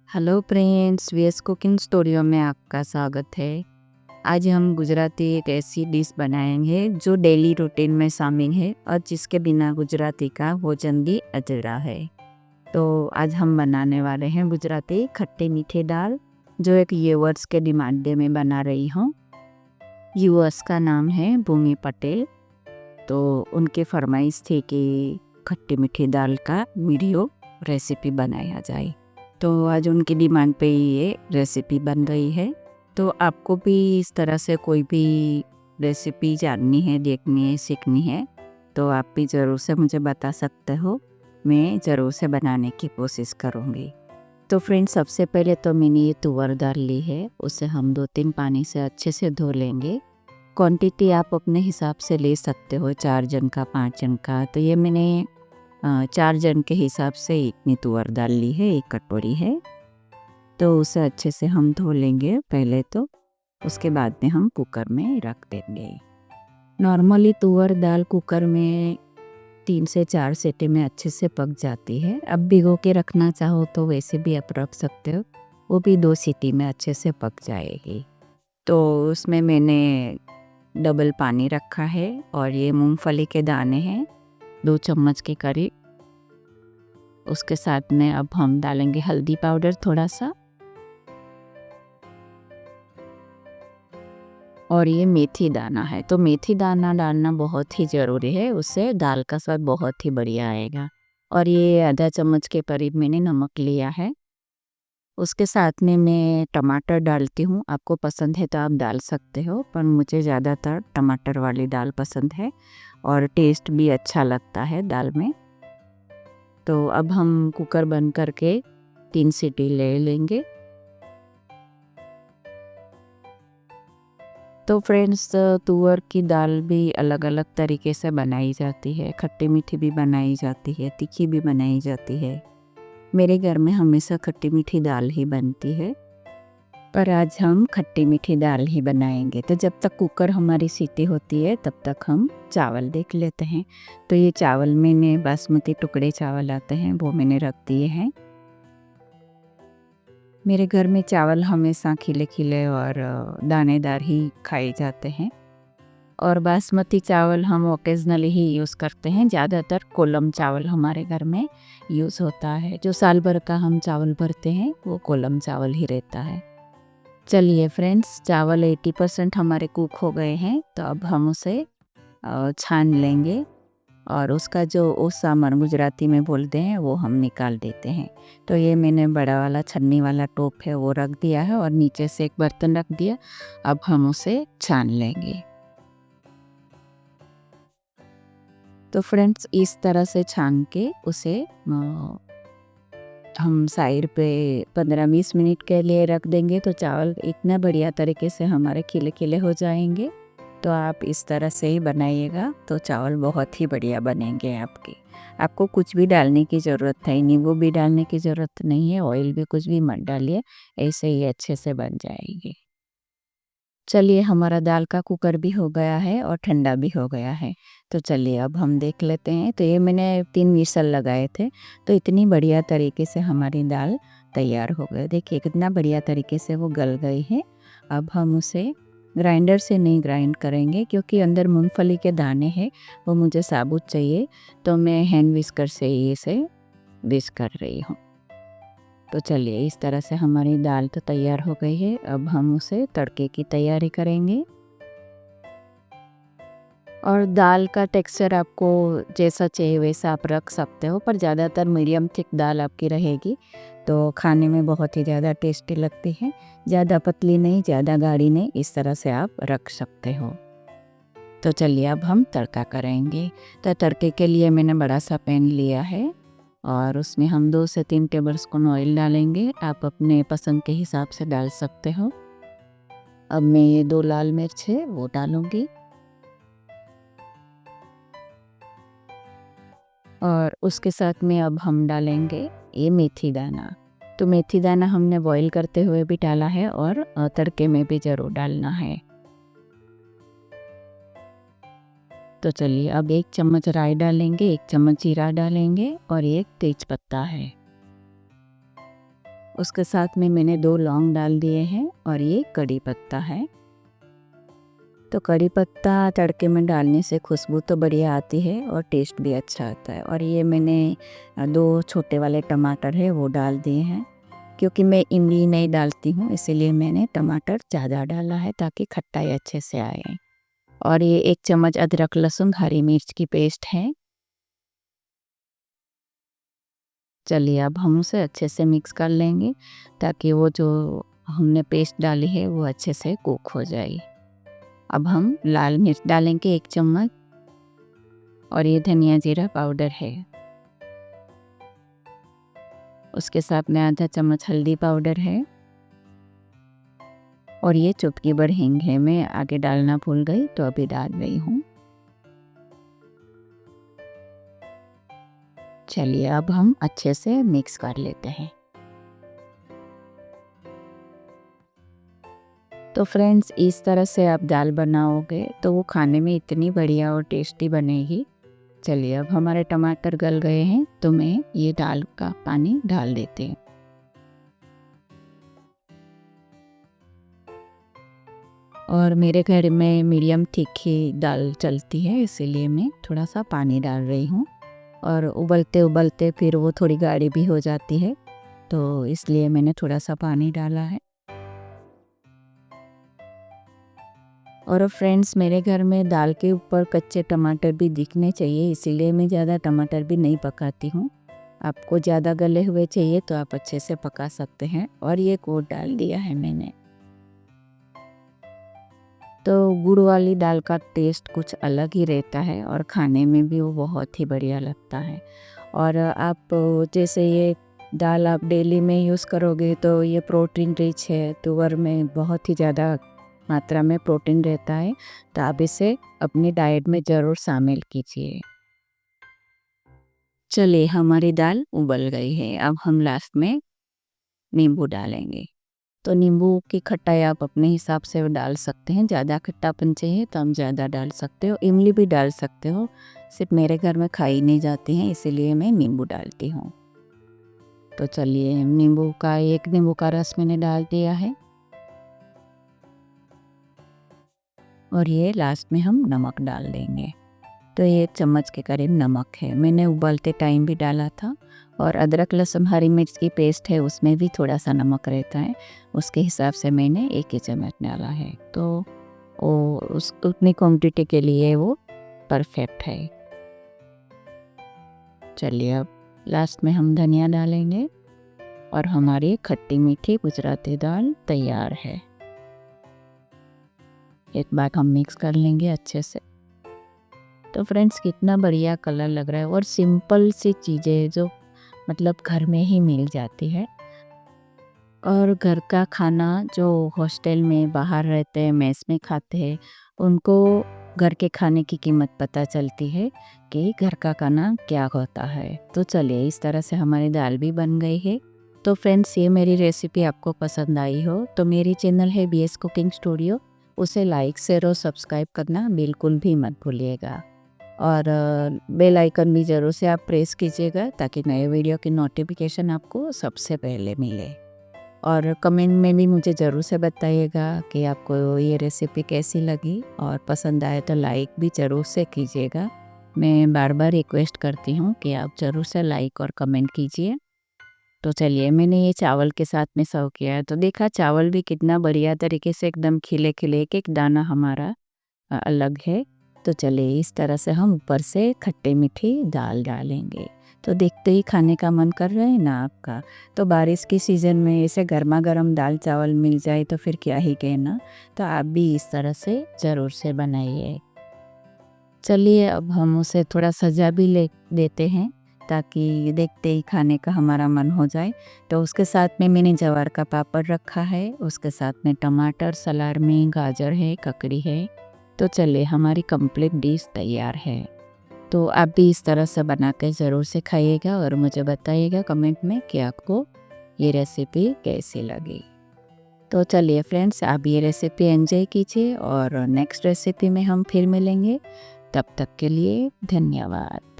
Hello friends, VS cooking studio में आपका स्वागत है। आज हम गुजराती एक ऐसी डिश बनाएंगे जो डेली रूटीन में शामिल है और जिसके बिना गुजराती का भोजन भी अधूरा है। तो आज हम बनाने वाले हैं गुजराती खट्टी मीठी दाल, जो एक यूवर्स के डिमांड में बना रही हूँ। यूवर्स का नाम है भूमि पटेल। तो उनकी फरमाइश थी कि खट्टी मीठी दाल का वीडियो रेसिपी बनाया जाए, तो आज उनकी डिमांड पे ये रेसिपी बन रही है। तो आपको भी इस तरह से कोई भी रेसिपी जाननी है, देखनी है, सीखनी है तो आप भी ज़रूर से मुझे बता सकते हो। मैं ज़रूर से बनाने की कोशिश करूँगी। तो फ्रेंड्स, सबसे पहले तो मैंने ये तुअर दाल ली है, उसे हम 2-3 पानी से अच्छे से धो लेंगे। क्वांटिटी आप अपने हिसाब से ले सकते हो, 4 जन का, 5 जन का। तो ये मैंने 4 जन के हिसाब से इतनी तुअर दाल ली है, 1 कटोरी है। तो उसे अच्छे से हम धो लेंगे पहले तो, उसके बाद में हम कुकर में रख देंगे। नॉर्मली तुअर दाल कुकर में 3 से 4 सीटी में अच्छे से पक जाती है। अब भिगो के रखना चाहो तो वैसे भी आप रख सकते हो, वो भी 2 सीटी में अच्छे से पक जाएगी। तो उसमें मैंने डबल पानी रखा है और ये मूंगफली के दाने हैं 2 चम्मच के करीब। उसके साथ में अब हम डालेंगे हल्दी पाउडर थोड़ा सा, और ये मेथी दाना है। तो मेथी दाना डालना बहुत ही ज़रूरी है, उससे दाल का स्वाद बहुत ही बढ़िया आएगा। और ये आधा चम्मच के करीब मैंने नमक लिया है। उसके साथ में मैं टमाटर डालती हूँ, आपको पसंद है तो आप डाल सकते हो, पर मुझे ज़्यादातर टमाटर वाली दाल पसंद है और टेस्ट भी अच्छा लगता है दाल में। तो अब हम कुकर बंद करके 3 सीटी ले लेंगे। तो फ्रेंड्स, तुअर की दाल भी अलग अलग तरीके से बनाई जाती है, खट्टी मीठी भी बनाई जाती है, तीखी भी बनाई जाती है। मेरे घर में हमेशा खट्टी मीठी दाल ही बनती है, पर आज हम खट्टी मीठी दाल ही बनाएंगे। तो जब तक कुकर हमारी सीटी होती है तब तक हम चावल देख लेते हैं। तो ये चावल मैंने बासमती टुकड़े चावल आते हैं, वो मैंने रख दिए हैं। मेरे घर में चावल हमेशा खिले खिले और दानेदार ही खाए जाते हैं, और बासमती चावल हम ओकेजनली ही यूज़ करते हैं। ज़्यादातर कोलम चावल हमारे घर में यूज़ होता है, जो साल भर का हम चावल भरते हैं वो कोलम चावल ही रहता है। चलिए फ्रेंड्स, चावल 80% हमारे कुक हो गए हैं, तो अब हम उसे छान लेंगे और उसका जो ओसामर गुजराती में बोलते हैं वो हम निकाल देते हैं। तो ये मैंने बड़ा वाला छन्नी वाला टोप है वो रख दिया है और नीचे से एक बर्तन रख दिया। अब हम उसे छान लेंगे। तो फ्रेंड्स, इस तरह से छान के उसे हम साइड पे 15-20 मिनट के लिए रख देंगे। तो चावल इतना बढ़िया तरीके से हमारे खिले खिले हो जाएंगे। तो आप इस तरह से ही बनाइएगा तो चावल बहुत ही बढ़िया बनेंगे आपके। आपको कुछ भी डालने की ज़रूरत है, नींबू भी डालने की ज़रूरत नहीं है, ऑयल भी कुछ भी मत डालिए, ऐसे ही अच्छे से बन जाएगी। चलिए, हमारा दाल का कुकर भी हो गया है और ठंडा भी हो गया है। तो चलिए अब हम देख लेते हैं। तो ये मैंने 3 विसल लगाए थे, तो इतनी बढ़िया तरीके से हमारी दाल तैयार हो गई। देखिए कितना बढ़िया तरीके से वो गल गई है। अब हम उसे ग्राइंडर से नहीं ग्राइंड करेंगे, क्योंकि अंदर मूंगफली के दाने हैं, वो मुझे साबुत चाहिए। तो मैं हैंड विस्कर से ही इसे विस्क कर रही हूँ। तो चलिए, इस तरह से हमारी दाल तो तैयार हो गई है। अब हम उसे तड़के की तैयारी करेंगे। और दाल का टेक्सचर आपको जैसा चाहिए वैसा आप रख सकते हो, पर ज़्यादातर मीडियम थिक दाल आपकी रहेगी तो खाने में बहुत ही ज़्यादा टेस्टी लगती है। ज़्यादा पतली नहीं, ज़्यादा गाढ़ी नहीं, इस तरह से आप रख सकते हो। तो चलिए अब हम तड़का करेंगे। तो तड़के के लिए मैंने बड़ा सा पैन लिया है और उसमें हम 2 से 3 टेबलस्पून ऑयल डालेंगे। आप अपने पसंद के हिसाब से डाल सकते हो। अब मैं ये 2 लाल मिर्च है वो डालूंगी, और उसके साथ में अब हम डालेंगे ये मेथी दाना। तो मेथी दाना हमने बॉईल करते हुए भी डाला है और तड़के में भी ज़रूर डालना है। तो चलिए अब 1 चम्मच राई डालेंगे, 1 चम्मच जीरा डालेंगे और 1 तेज पत्ता है। उसके साथ में मैंने 2 लौंग डाल दिए हैं और ये कड़ी पत्ता है। तो कड़ी पत्ता तड़के में डालने से खुशबू तो बढ़िया आती है और टेस्ट भी अच्छा आता है। और ये मैंने 2 छोटे वाले टमाटर है वो डाल दिए हैं, क्योंकि मैं इमली नहीं डालती हूँ इसीलिए मैंने टमाटर ज़्यादा डाला है ताकि खट्टाई अच्छे से आए। और ये 1 चम्मच अदरक लहसुन हरी मिर्च की पेस्ट है। चलिए अब हम उसे अच्छे से मिक्स कर लेंगे ताकि वो जो हमने पेस्ट डाली है वो अच्छे से कुक हो जाए। अब हम लाल मिर्च डालेंगे 1 चम्मच और ये धनिया जीरा पाउडर है। उसके साथ में आधा चम्मच हल्दी पाउडर है और ये चुटकी भर हींग है। मैं आगे डालना भूल गई तो अभी डाल रही हूँ। चलिए अब हम अच्छे से मिक्स कर लेते हैं। तो फ्रेंड्स इस तरह से आप दाल बनाओगे तो वो खाने में इतनी बढ़िया और टेस्टी बनेगी। चलिए अब हमारे टमाटर गल गए हैं तो मैं ये दाल का पानी डाल देती हूँ। और मेरे घर में मीडियम तीखी दाल चलती है इसीलिए मैं थोड़ा सा पानी डाल रही हूँ। और उबलते उबलते फिर वो थोड़ी गाढ़ी भी हो जाती है तो इसलिए मैंने थोड़ा सा पानी डाला है। और फ्रेंड्स मेरे घर में दाल के ऊपर कच्चे टमाटर भी दिखने चाहिए इसीलिए मैं ज़्यादा टमाटर भी नहीं पकाती हूँ। आपको ज़्यादा गले हुए चाहिए तो आप अच्छे से पका सकते हैं। और ये गुड़ डाल दिया है मैंने। तो गुड़ वाली दाल का टेस्ट कुछ अलग ही रहता है और खाने में भी वो बहुत ही बढ़िया लगता है। और आप जैसे ये दाल आप डेली में यूज़ करोगे तो ये प्रोटीन रिच है। तुअर में बहुत ही ज़्यादा मात्रा में प्रोटीन रहता है तो आप इसे अपनी डाइट में ज़रूर शामिल कीजिए। चलिए हमारी दाल उबल गई है। अब हम लास्ट में नींबू डालेंगे। तो नींबू की खट्टाई आप अपने हिसाब से डाल सकते हैं। ज़्यादा खट्टापन चाहिए तो हम ज़्यादा डाल सकते हो। इमली भी डाल सकते हो, सिर्फ मेरे घर में खाई नहीं जाती हैं इसीलिए मैं नींबू डालती हूँ। तो चलिए एक नींबू का रस मैंने डाल दिया है। और ये लास्ट में हम नमक डाल देंगे। तो ये 1 चम्मच के करीब नमक है। मैंने उबलते टाइम भी डाला था। और अदरक लहसुन हरी मिर्च की पेस्ट है उसमें भी थोड़ा सा नमक रहता है, उसके हिसाब से मैंने 1 ही चम्मच डाला है। तो वो उस उतनी क्वांटिटी के लिए वो परफेक्ट है। चलिए अब लास्ट में हम धनिया डालेंगे और हमारी खट्टी मीठी गुजराती दाल तैयार है। एक बार हम मिक्स कर लेंगे अच्छे से। तो फ्रेंड्स कितना बढ़िया कलर लग रहा है और सिंपल सी चीज़ें जो मतलब घर में ही मिल जाती है। और घर का खाना जो हॉस्टल में बाहर रहते हैं मेस में खाते हैं उनको घर के खाने की कीमत पता चलती है कि घर का खाना क्या होता है। तो चलिए इस तरह से हमारी दाल भी बन गई है। तो फ्रेंड्स ये मेरी रेसिपी आपको पसंद आई हो तो मेरी चैनल है BS कुकिंग स्टूडियो, उसे लाइक शेयर और सब्सक्राइब करना बिल्कुल भी मत भूलिएगा। और बेल आइकन भी ज़रूर से आप प्रेस कीजिएगा ताकि नए वीडियो की नोटिफिकेशन आपको सबसे पहले मिले। और कमेंट में भी मुझे ज़रूर से बताइएगा कि आपको ये रेसिपी कैसी लगी और पसंद आए तो लाइक भी ज़रूर से कीजिएगा। मैं बार बार रिक्वेस्ट करती हूँ कि आप ज़रूर से लाइक और कमेंट कीजिए। तो चलिए मैंने ये चावल के साथ में सर्व किया है तो देखा चावल भी कितना बढ़िया तरीके से एकदम खिले खिले, एक दाना हमारा अलग है। तो चलिए इस तरह से हम ऊपर से खट्टे मीठी दाल डालेंगे तो देखते ही खाने का मन कर रहा है ना आपका। तो बारिश के सीज़न में ऐसे गर्मा गर्म दाल चावल मिल जाए तो फिर क्या ही कहना। तो आप भी इस तरह से ज़रूर से बनाइए। चलिए अब हम उसे थोड़ा सजा भी ले देते हैं ताकि देखते ही खाने का हमारा मन हो जाए। तो उसके साथ में मैंने ज्वार का पापड़ रखा है, उसके साथ में टमाटर, सलाद में गाजर है, ककड़ी है। तो चलिए हमारी कंप्लीट डिश तैयार है। तो आप भी इस तरह से बना के ज़रूर से खाइएगा और मुझे बताइएगा कमेंट में कि आपको ये रेसिपी कैसी लगी। तो चलिए फ्रेंड्स आप ये रेसिपी एंजॉय कीजिए और नेक्स्ट रेसिपी में हम फिर मिलेंगे। तब तक के लिए धन्यवाद।